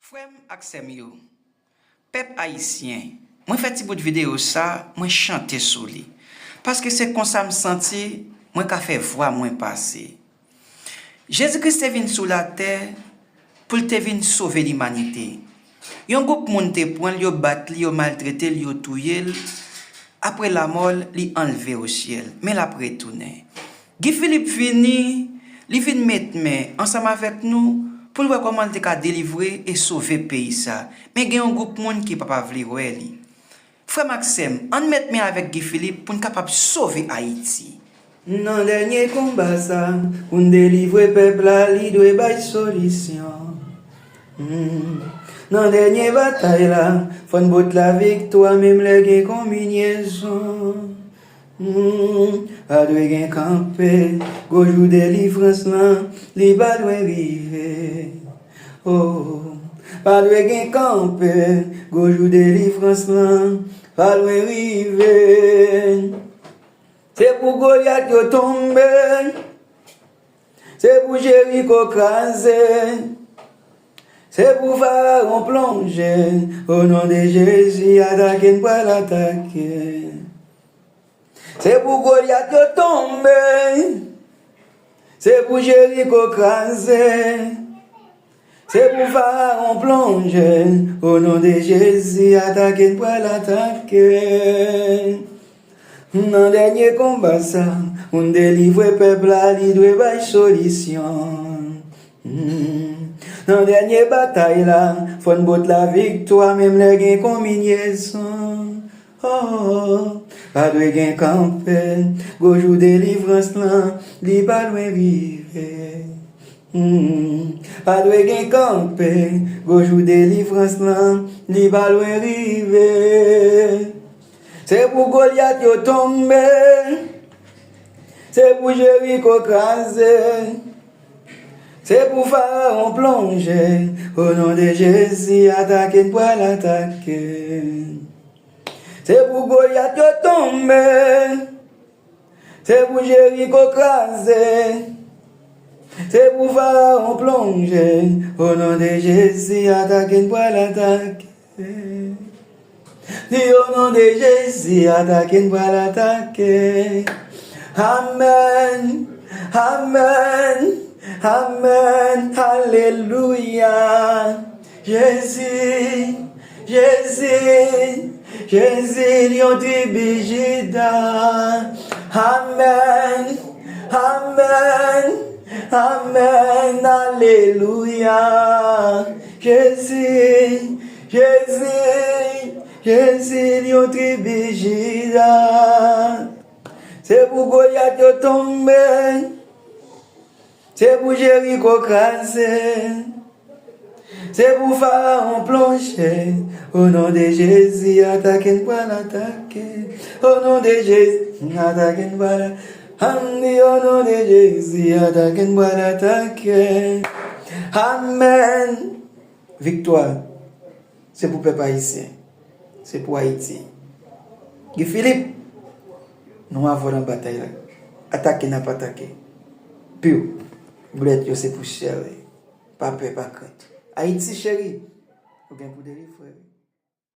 Frère Aksem yo, peuple haïtien, moi fait petit bout de vidéo ça, moi chanter sur lui. Parce que c'est comme ça me senti, moi qu'a fait voix moi passer. Jésus-Christ est venu sur la terre pour te venir sauver l'humanité. Yon groupe moun te prend, yo bat li, yo maltraité, yo touye. Après la mort, li enlevé au ciel, mais l'après retourné. Guy Philippe vini, li vient mettre main ensemble avec nous pour voir comment il a délivrer et sauver le pays ça. Mais il y a un groupe de monde qui ne peut pas vouloir li. Frère Maxime, on met main avec Guy Philippe pour capable sauver Haïti. Dans le dernier combat ça, pour délivrer le peuple là, il doit y avoir une solution. Dans la dernière bataille là, faut battre la victoire, même les combinaisons. A doit gen camper, go jour délivrance là, li ba doit arriver. Oh, pas doit gen camper, go jour délivrance là, pas doit arriver. C'est pour Goliath yo tombe, c'est pour Jéricho crasé. C'est pour Pharaon plonger, au nom de Jésus, attaquer pour l'attaquer. C'est pour Goliath yo tomber, c'est pour Jéricho crasé. C'est pour Pharaon plonger, au nom de Jésus, attaquer pour l'attaquer. Dans le dernier combat ça, on délivre le peuple là, il doit y avoir une solution. Dans la dernière bataille là, faut battre la victoire, même les gains combinaisons. Oh, pas de gain camper, go jour délivrance là, li pas loin vivre. Pas de gain camper, go jour délivrance là, li pas loin vivre. C'est pour Goliath yo tomber, c'est pour Jéricho crasé. C'est pour Pharaon plonger, au nom de Jésus, attaquer pour l'attaquer. C'est pour Goliath yo tomber, c'est pour Jéricho crasé. C'est pour Pharaon plonger, au nom de Jésus, attaquer pour l'attaquer. Au nom de Jésus, attaquer pour l'attaquer. Amen, amen. Amen, alléluia. Jésus, Jésus, Jésus, lion du Bijida. Amen, amen, amen, alléluia. Jésus, Jésus, Jésus, lion du Bijida. C'est pour Goliath yo tomber. C'est pour Jéricho crasé, c'est pour Pharaon plonger, au nom de Jésus, attaquer pour l'attaquer, au nom de Jésus, attaquer pour l'attaquer, au nom de Jésus, attaquer pour l'attaquer. Amen. Victoire, c'est pour le peuple haïtien, c'est pour Haïti. Guy Philippe, nous avons une bataille là, attaquer n'a pas attaqué. Puis, Boulet yo c'est pour chéri. Pas peur, pas crainte. Haïti chéri. Ou bien pour délivrer.